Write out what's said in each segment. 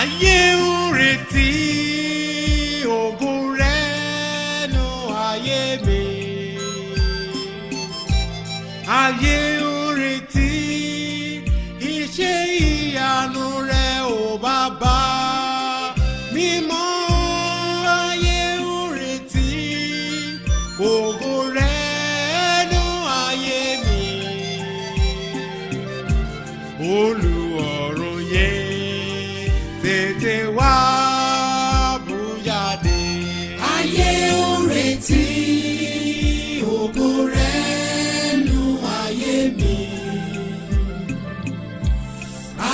ayé ń retí ògo rẹ̀ nú ayé mi. Ayé ń retí iṣẹ́ ìyanu rẹ̀ ò Bàbá mímọ́. Ayé ń retí ògo rẹ̀ nú ayé mi. Olùọ̀run yé tètè wá bú jáde. Ayé ń retí ògo rẹ̀ nú ayé mi.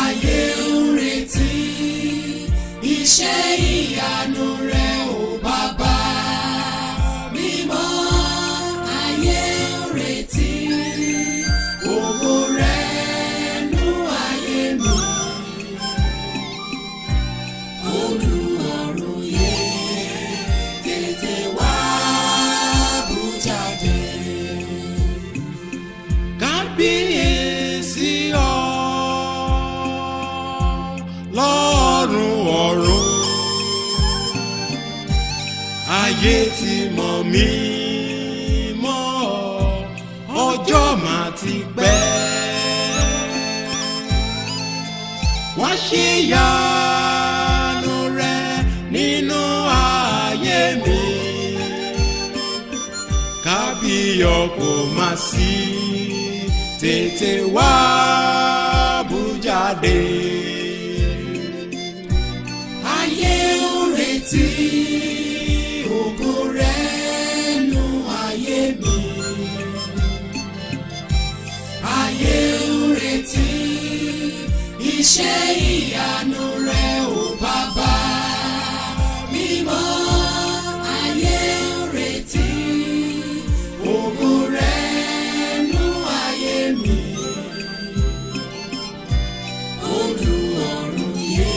Ayé ń retí iṣẹ́ ìyanu rẹ̀ ò Bàbá mímọ́. Ayé ń retí ògo rẹ̀ nú ayé mi. Olùọ̀run yé tètè wá bú jáde. Kábíyèsí ọ lọ́run ọ̀run. Ayé ti mọ̀ mí mọ́ ọjọ́ mà ti pẹ́. Wá ṣe ìyanu rẹ nínú ayé mi. Kábíyọ̀ kò má sí, tètè wá bú jáde. Ayé ń retí ògo rẹ̀ nú ayé mi. Ayé ń retí iṣẹ́ ìyanu rẹ̀ ò Bàbá mímọ́. Ayé ń retí ògo rẹ̀ nú ayé mi. Olùọ̀run yé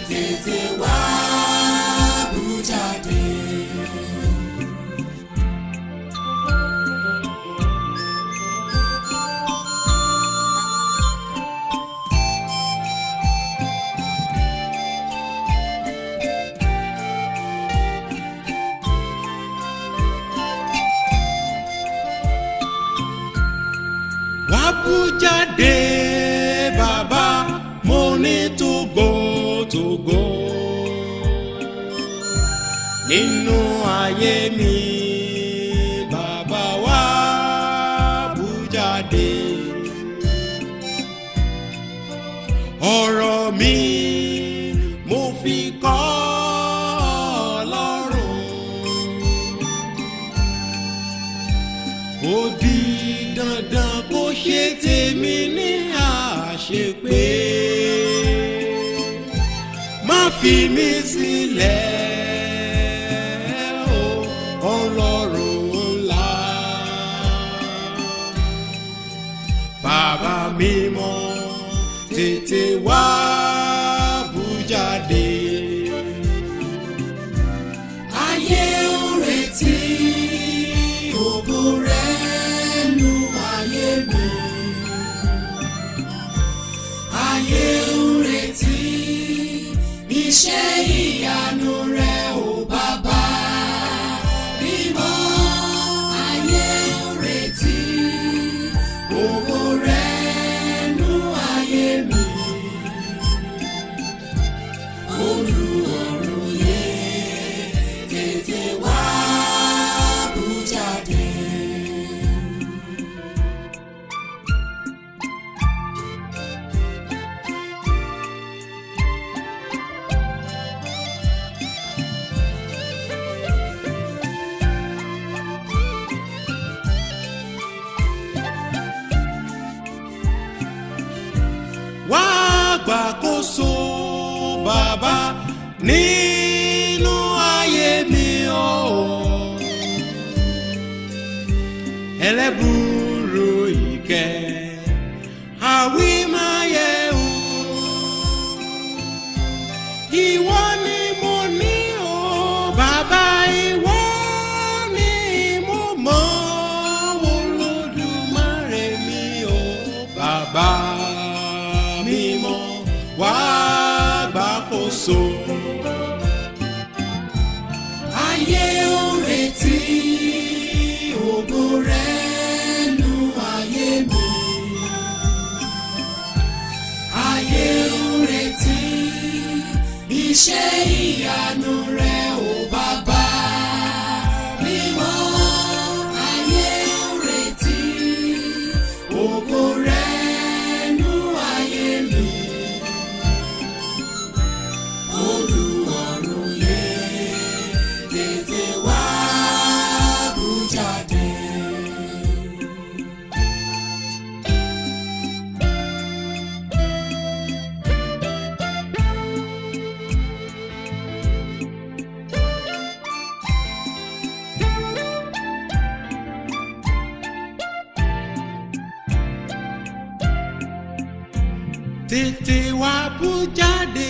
tètè wá bú jáde. Wá bú jáde Bàbá, mo ní tògo nínú ayé mi. Bàbá wá bú jáde. Ọ̀rọ̀ mi mo fi kọ́ Ọlọ́run. Ó di dandan kó ṣe tèmi ní àṣepé. Má fi mí sílẹ̀ o Ọlọ́run ńlá. Bàbá mímọ́ tètè wá bú jáde. Ayé ń retí ògo rẹ̀ nú ayé mi. Ayé ń retí iṣẹ́ ìyanu rẹ̀ ò Bàbá mímọ́. Ayé ń retí ògo rẹ̀ nú ayé mi. Olùọ̀run yé tètè wá bú jáde. Wá gbàkóso Bàbá nínú ayé mi o. Ẹlẹ́bùrú ìkẹ́ àwí máa yẹ o. Ìwọ ni mo ní o Bàbá, ìwọ ni mo mọ̀. Olódùmarè mi o Bàbá mímọ́, wá gbà iṣẹ́ ìyanu rẹ ò bàbá mímọ́ ayé ń retí ògo rẹ nú ayé mi Olúwarun yé tètè wá bú jáde. Tètè wá bú jáde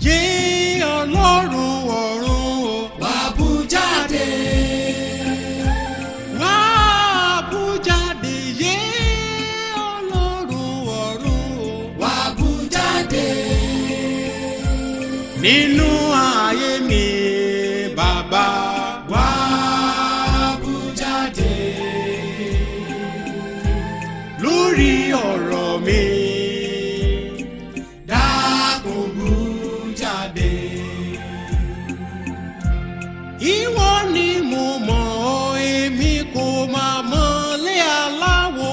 yé Ọlọ́run ọ̀run o. Wá bú jáde. Wá bú jáde yé Ọlọ́run ọ̀run o. Wá bú jáde. Nínú ayé mi bàbá. Wá bú jáde. Lórí ọ̀rọ̀ mi. Ìwọ ni mo mọ̀ ọ́ èmi kò máa mọ̀ lé aláwo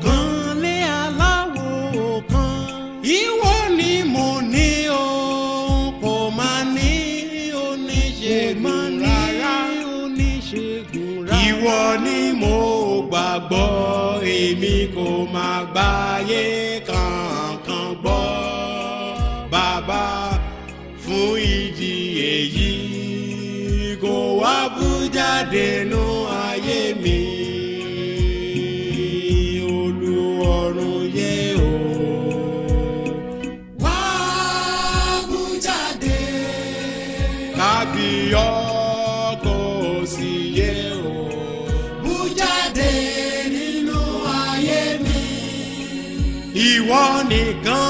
kan lé aláwo kan. Ìwọ ni mo ní o kò máa ní oníṣègùn rárá. Ìwọ ni mo gbàgbọ́ èmi kò máa gbáyé kankan gbọ́ bàbá fún ìdí èyí. Kò wá bú jáde nú ayé mi Olúwarun yé o. Wá bú jáde. Kábíyọ̀ kò sì yé o. Bú jáde nínú ayé mi. Ìwọ nìkan